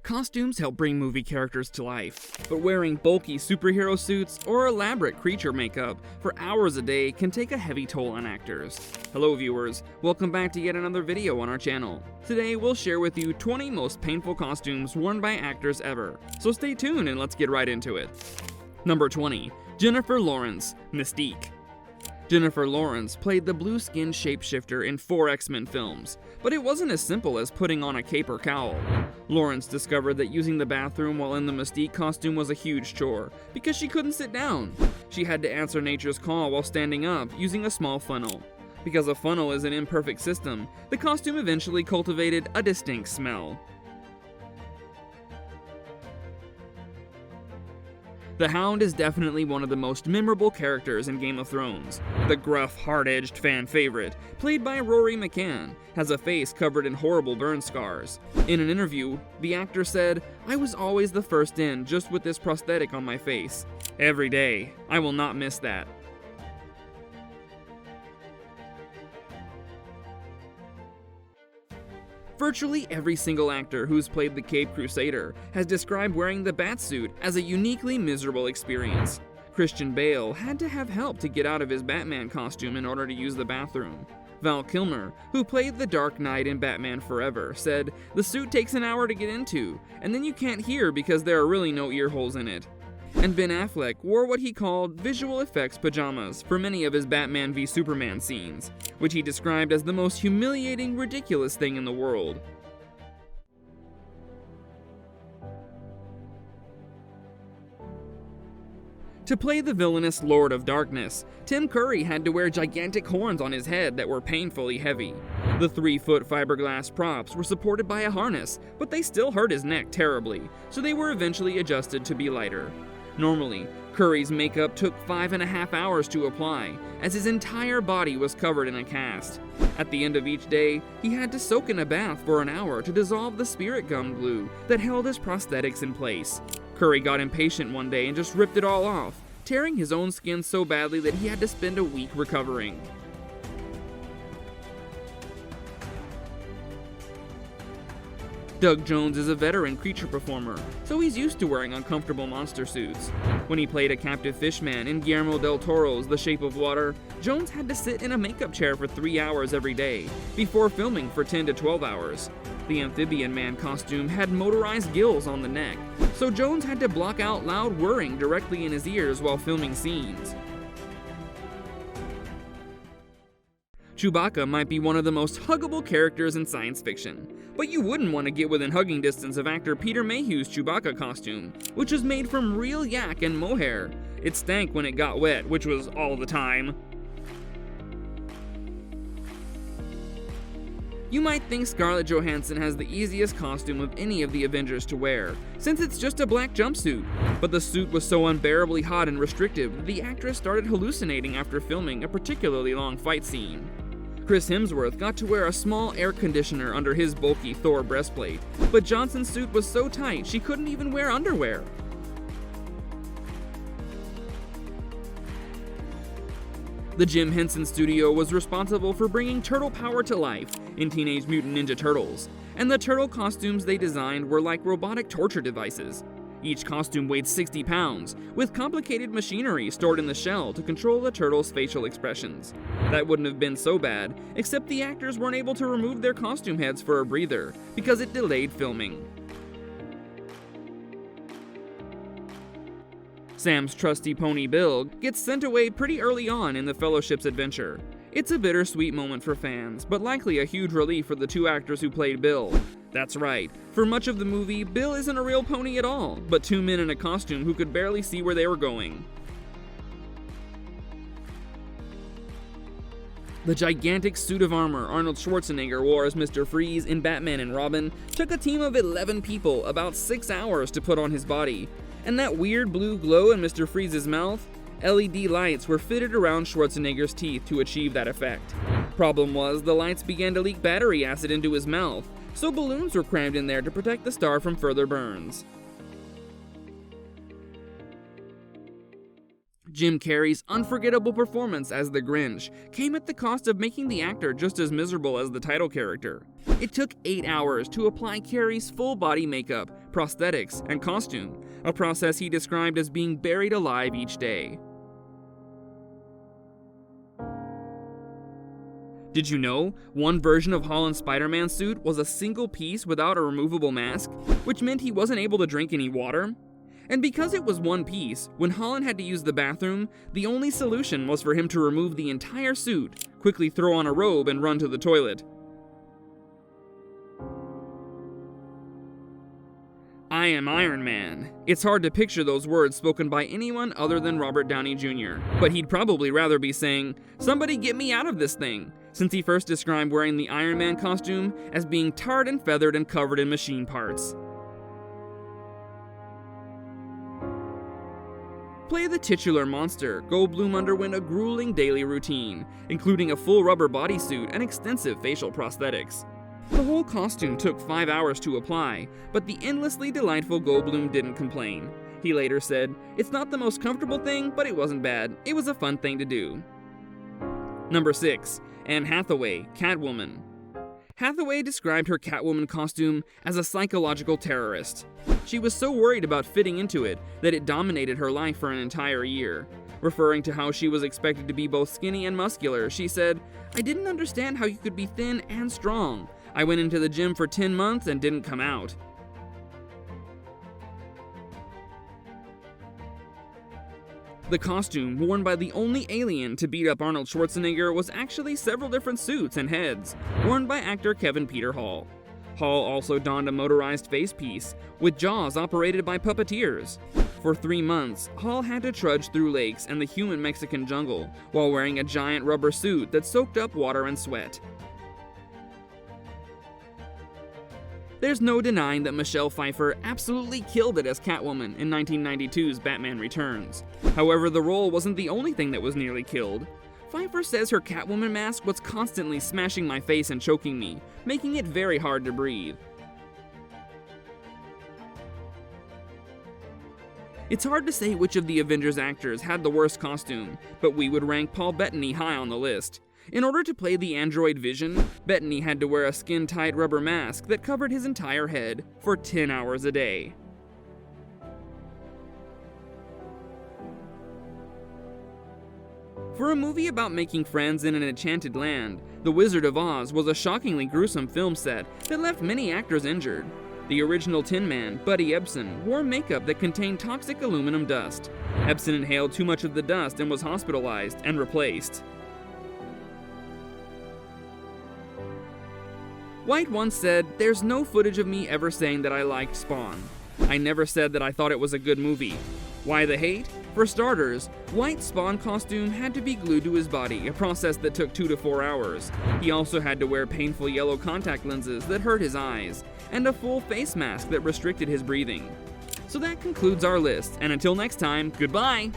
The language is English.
Costumes help bring movie characters to life, but wearing bulky superhero suits or elaborate creature makeup for hours a day can take a heavy toll on actors. Hello viewers, welcome back to yet another video on our channel. Today we'll share with you 20 most painful costumes worn by actors ever, so stay tuned and let's get right into it. Number 20. Jennifer Lawrence, Mystique. Jennifer Lawrence played the blue-skinned shapeshifter in 4 X-Men films, but it wasn't as simple as putting on a cape or cowl. Lawrence discovered that using the bathroom while in the Mystique costume was a huge chore, because she couldn't sit down. She had to answer nature's call while standing up using a small funnel. Because a funnel is an imperfect system, the costume eventually cultivated a distinct smell. The Hound is definitely one of the most memorable characters in Game of Thrones. The gruff, hard-edged fan favorite, played by Rory McCann, has a face covered in horrible burn scars. In an interview, the actor said, "I was always the first in, just with this prosthetic on my face. Every day. I will not miss that." Virtually every single actor who's played the Caped Crusader has described wearing the Batsuit as a uniquely miserable experience. Christian Bale had to have help to get out of his Batman costume in order to use the bathroom. Val Kilmer, who played the Dark Knight in Batman Forever, said, "The suit takes an hour to get into, and then you can't hear because there are really no ear holes in it." And Ben Affleck wore what he called visual effects pajamas for many of his Batman v Superman scenes, which he described as the most humiliating, ridiculous thing in the world. To play the villainous Lord of Darkness, Tim Curry had to wear gigantic horns on his head that were painfully heavy. The 3-foot fiberglass props were supported by a harness, but they still hurt his neck terribly, so they were eventually adjusted to be lighter. Normally, Curry's makeup took 5.5 hours to apply, as his entire body was covered in a cast. At the end of each day, he had to soak in a bath for an hour to dissolve the spirit gum glue that held his prosthetics in place. Curry got impatient one day and just ripped it all off, tearing his own skin so badly that he had to spend a week recovering. Doug Jones is a veteran creature performer, so he's used to wearing uncomfortable monster suits. When he played a captive fishman in Guillermo del Toro's The Shape of Water, Jones had to sit in a makeup chair for 3 hours every day, before filming for 10 to 12 hours. The amphibian man costume had motorized gills on the neck, so Jones had to block out loud whirring directly in his ears while filming scenes. Chewbacca might be one of the most huggable characters in science fiction, but you wouldn't want to get within hugging distance of actor Peter Mayhew's Chewbacca costume, which was made from real yak and mohair. It stank when it got wet, which was all the time. You might think Scarlett Johansson has the easiest costume of any of the Avengers to wear, since it's just a black jumpsuit, but the suit was so unbearably hot and restrictive that the actress started hallucinating after filming a particularly long fight scene. Chris Hemsworth got to wear a small air conditioner under his bulky Thor breastplate, but Johnson's suit was so tight she couldn't even wear underwear. The Jim Henson Studio was responsible for bringing turtle power to life in Teenage Mutant Ninja Turtles, and the turtle costumes they designed were like robotic torture devices. Each costume weighed 60 pounds, with complicated machinery stored in the shell to control the turtles' facial expressions. That wouldn't have been so bad, except the actors weren't able to remove their costume heads for a breather, because it delayed filming. Sam's trusty pony Bill gets sent away pretty early on in the Fellowship's adventure. It's a bittersweet moment for fans, but likely a huge relief for the 2 actors who played Bill. That's right, for much of the movie, Bill isn't a real pony at all, but 2 men in a costume who could barely see where they were going. The gigantic suit of armor Arnold Schwarzenegger wore as Mr. Freeze in Batman and Robin took a team of 11 people about 6 hours to put on his body. And that weird blue glow in Mr. Freeze's mouth? LED lights were fitted around Schwarzenegger's teeth to achieve that effect. Problem was, the lights began to leak battery acid into his mouth, so balloons were crammed in there to protect the star from further burns. Jim Carrey's unforgettable performance as the Grinch came at the cost of making the actor just as miserable as the title character. It took 8 hours to apply Carrey's full body makeup, prosthetics, and costume, a process he described as being buried alive each day. Did you know one version of Holland's Spider-Man suit was a single piece without a removable mask, which meant he wasn't able to drink any water? And because it was one piece, when Holland had to use the bathroom, the only solution was for him to remove the entire suit, quickly throw on a robe, and run to the toilet. I am Iron Man. It's hard to picture those words spoken by anyone other than Robert Downey Jr., but he'd probably rather be saying, "Somebody get me out of this thing," since he first described wearing the Iron Man costume as being tarred and feathered and covered in machine parts. Play the titular monster, Goldblum underwent a grueling daily routine, including a full rubber bodysuit and extensive facial prosthetics. The whole costume took 5 hours to apply, but the endlessly delightful Goldblum didn't complain. He later said, "It's not the most comfortable thing, but it wasn't bad. It was a fun thing to do." Number 6. Anne Hathaway, Catwoman. Hathaway described her Catwoman costume as a psychological terrorist. She was so worried about fitting into it that it dominated her life for an entire year. Referring to how she was expected to be both skinny and muscular, she said, "I didn't understand how you could be thin and strong. I went into the gym for 10 months and didn't come out." The costume worn by the only alien to beat up Arnold Schwarzenegger was actually several different suits and heads, worn by actor Kevin Peter Hall. Hall also donned a motorized face piece, with jaws operated by puppeteers. For 3 months, Hall had to trudge through lakes and the humid Mexican jungle, while wearing a giant rubber suit that soaked up water and sweat. There's no denying that Michelle Pfeiffer absolutely killed it as Catwoman in 1992's Batman Returns. However, the role wasn't the only thing that was nearly killed. Pfeiffer says her Catwoman mask was constantly smashing my face and choking me, making it very hard to breathe. It's hard to say which of the Avengers actors had the worst costume, but we would rank Paul Bettany high on the list. In order to play the android Vision, Bettany had to wear a skin-tight rubber mask that covered his entire head for 10 hours a day. For a movie about making friends in an enchanted land, The Wizard of Oz was a shockingly gruesome film set that left many actors injured. The original Tin Man, Buddy Ebsen, wore makeup that contained toxic aluminum dust. Ebsen inhaled too much of the dust and was hospitalized and replaced. White once said, "There's no footage of me ever saying that I liked Spawn. I never said that I thought it was a good movie." Why the hate? For starters, White's Spawn costume had to be glued to his body, a process that took 2 to 4 hours. He also had to wear painful yellow contact lenses that hurt his eyes, and a full face mask that restricted his breathing. So that concludes our list, and until next time, goodbye!